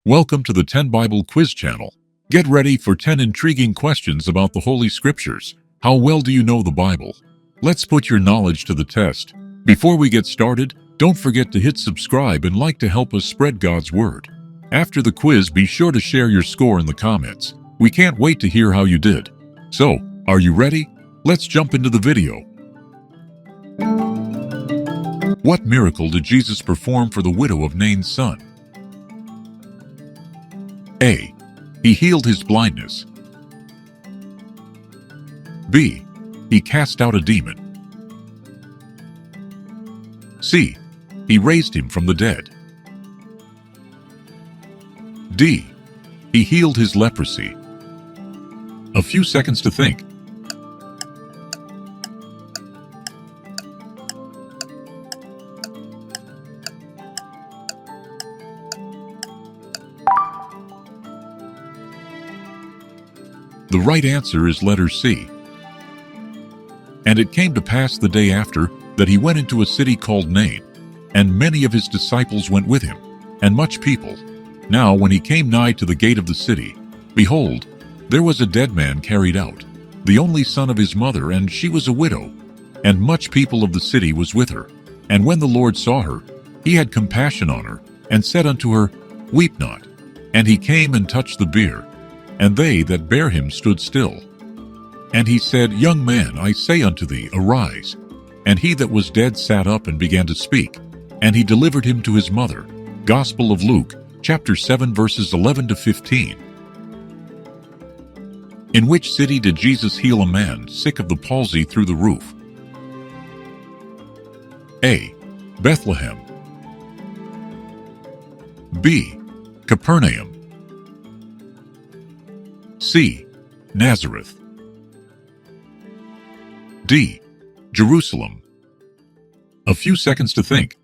Welcome to the 10 Bible Quiz channel. Get ready for 10 intriguing questions about the Holy Scriptures. How well do you know the Bible? Let's put your knowledge to the test. Before we get started, don't forget to hit subscribe and like to help us spread God's Word. After the quiz, be sure to share your score in the comments. We can't wait to hear how you did. So, are you ready? Let's jump into the video. What miracle did Jesus perform for the widow of Nain's son? A. He healed his blindness. B. He cast out a demon. C. He raised him from the dead. D. He healed his leprosy. A few seconds to think. The right answer is letter C. And it came to pass the day after that he went into a city called Nain, and many of his disciples went with him, and much people. Now when he came nigh to the gate of the city, behold, there was a dead man carried out, the only son of his mother, and she was a widow, and much people of the city was with her. And when the Lord saw her, he had compassion on her, and said unto her, Weep not. And he came and touched the bier, and they that bare him stood still. And he said, Young man, I say unto thee, arise. And he that was dead sat up and began to speak. And he delivered him to his mother. Gospel of Luke, chapter 7, verses 11 to 15. In which city did Jesus heal a man sick of the palsy through the roof? A. Bethlehem. B. Capernaum. C. Nazareth. D. Jerusalem. A few seconds to think.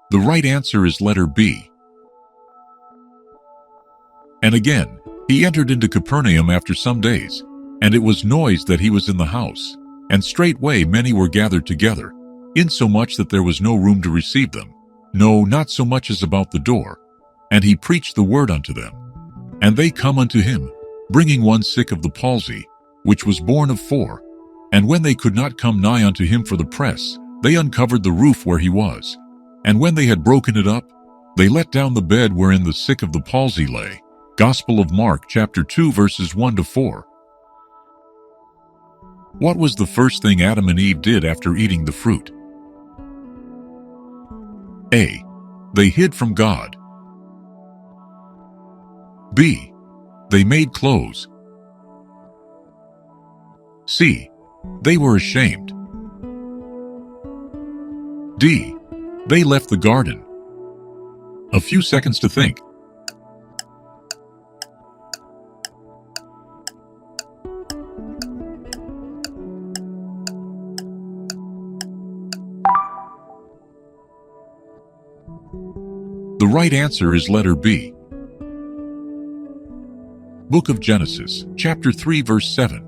The right answer is letter B. And again, he entered into Capernaum after some days, and it was noised that he was in the house. And straightway many were gathered together, insomuch that there was no room to receive them, no, not so much as about the door. And he preached the word unto them. And they come unto him, bringing one sick of the palsy, which was born of 4. And when they could not come nigh unto him for the press, they uncovered the roof where he was. And when they had broken it up, they let down the bed wherein the sick of the palsy lay. Gospel of Mark, chapter 2, verses 1 to 4. What was the first thing Adam and Eve did after eating the fruit? A. They hid from God. B. They made clothes. C. They were ashamed. D. They left the garden. A few seconds to think. The right answer is letter B. Book of Genesis, chapter 3, verse 7.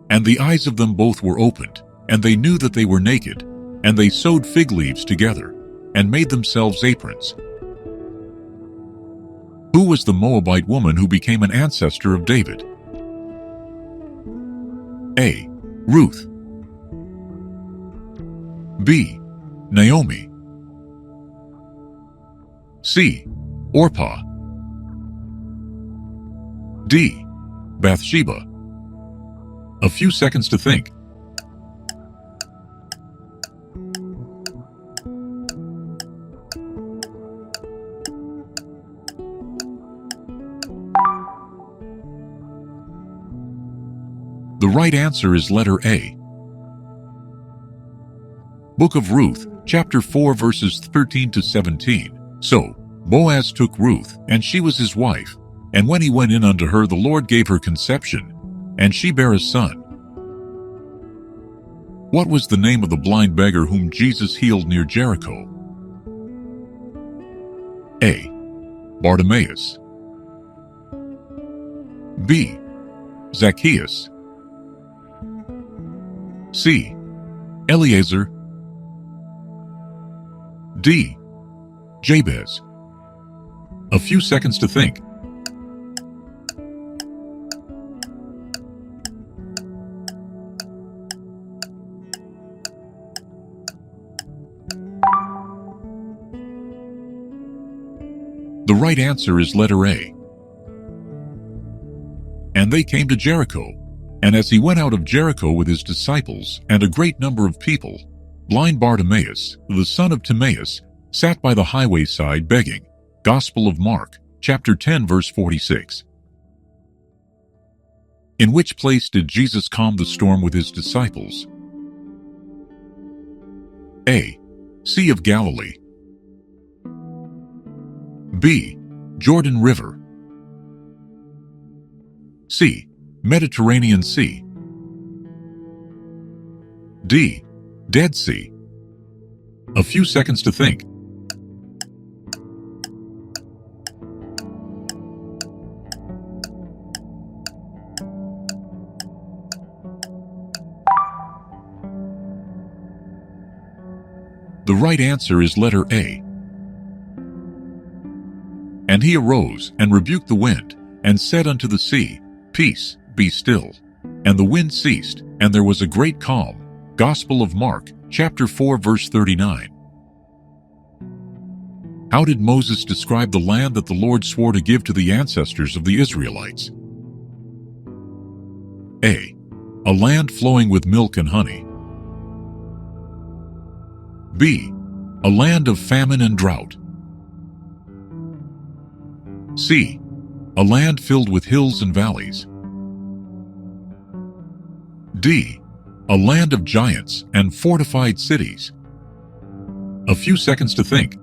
And the eyes of them both were opened, and they knew that they were naked, and they sewed fig leaves together, and made themselves aprons. Who was the Moabite woman who became an ancestor of David? A. Ruth. B. Naomi. C. Orpah. D. Bathsheba. A few seconds to think. The right answer is letter A. Book of Ruth, chapter 4, verses 13 to 17. So Boaz took Ruth, and she was his wife. And when he went in unto her, the Lord gave her conception, and she bare a son. What was the name of the blind beggar whom Jesus healed near Jericho? A. Bartimaeus. B. Zacchaeus. C. Eliezer. D. Jabez. A few seconds to think. The right answer is letter A. And they came to Jericho. And as he went out of Jericho with his disciples and a great number of people, blind Bartimaeus, the son of Timaeus, sat by the highway side begging. Gospel of Mark, chapter 10, verse 46. In which place did Jesus calm the storm with his disciples? A. Sea of Galilee. B. Jordan River. C. Mediterranean Sea. D. Dead Sea. A few seconds to think. The right answer is letter A. And he arose and rebuked the wind, and said unto the sea, Peace, be still. And the wind ceased, and there was a great calm. Gospel of Mark, chapter 4, verse 39. How did Moses describe the land that the Lord swore to give to the ancestors of the Israelites? A. A land flowing with milk and honey. B. A land of famine and drought. C. A land filled with hills and valleys. D. A land of giants and fortified cities. A few seconds to think.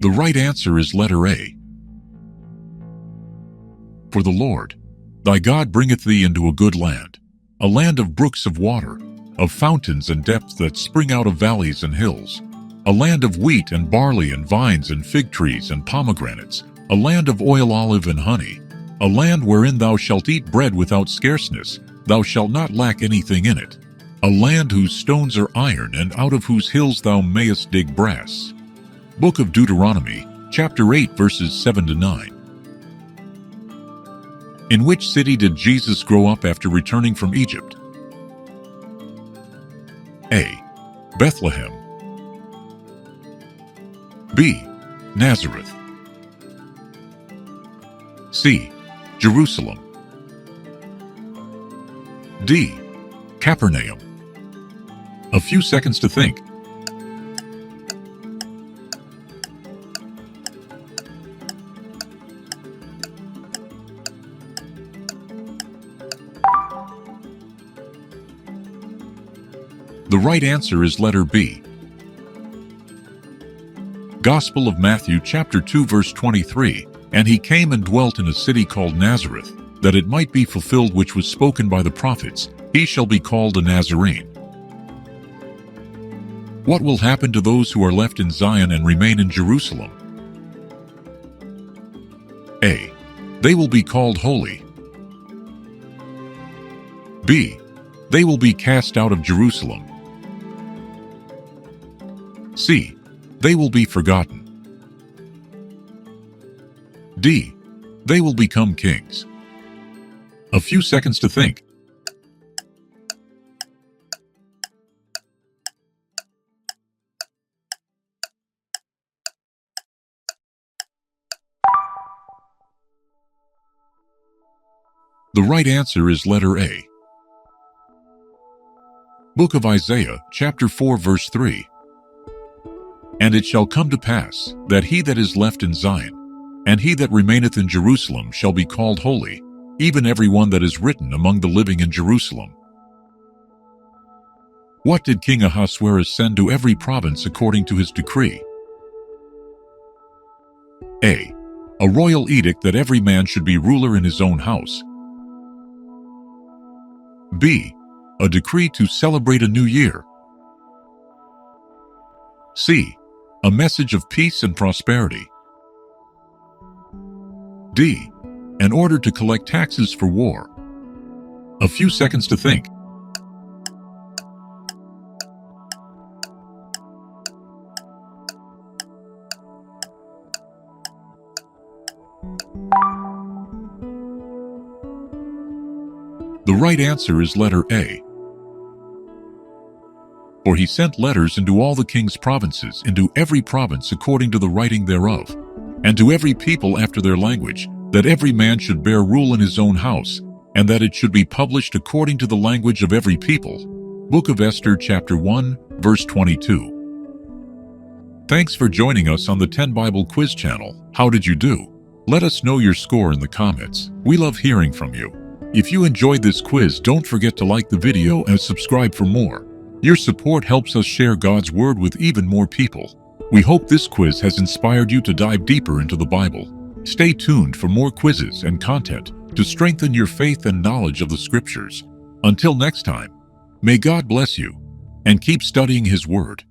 The right answer is letter A. For the Lord, thy God bringeth thee into a good land, a land of brooks of water, of fountains and depths that spring out of valleys and hills, a land of wheat and barley and vines and fig trees and pomegranates, a land of oil, olive, and honey, a land wherein thou shalt eat bread without scarceness, thou shalt not lack anything in it, a land whose stones are iron, and out of whose hills thou mayest dig brass. Book of Deuteronomy, chapter 8, verses 7 to 9. In which city did Jesus grow up after returning from Egypt? A. Bethlehem. B. Nazareth. C. Jerusalem. D. Capernaum. A few seconds to think. The right answer is letter B. Gospel of Matthew chapter 2 verse 23, And he came and dwelt in a city called Nazareth, that it might be fulfilled which was spoken by the prophets, he shall be called a Nazarene. What will happen to those who are left in Zion and remain in Jerusalem? A. They will be called holy. B. They will be cast out of Jerusalem. C. They will be forgotten. D. They will become kings. A few seconds to think. The right answer is letter A. Book of Isaiah, chapter 4, verse 3. And it shall come to pass, that he that is left in Zion, and he that remaineth in Jerusalem shall be called holy, even every one that is written among the living in Jerusalem. What did King Ahasuerus send to every province according to his decree? A. A royal edict that every man should be ruler in his own house. B. A decree to celebrate a new year. C. A message of peace and prosperity. D. An order to collect taxes for war. A few seconds to think. The right answer is letter A. For he sent letters into all the king's provinces, into every province according to the writing thereof, and to every people after their language, that every man should bear rule in his own house, and that it should be published according to the language of every people. Book of Esther, chapter 1, verse 22. Thanks for joining us on the 10 Bible Quiz channel. How did you do? Let us know your score in the comments. We love hearing from you. If you enjoyed this quiz, don't forget to like the video and subscribe for more. Your support helps us share God's Word with even more people. We hope this quiz has inspired you to dive deeper into the Bible. Stay tuned for more quizzes and content to strengthen your faith and knowledge of the Scriptures. Until next time, may God bless you and keep studying His Word.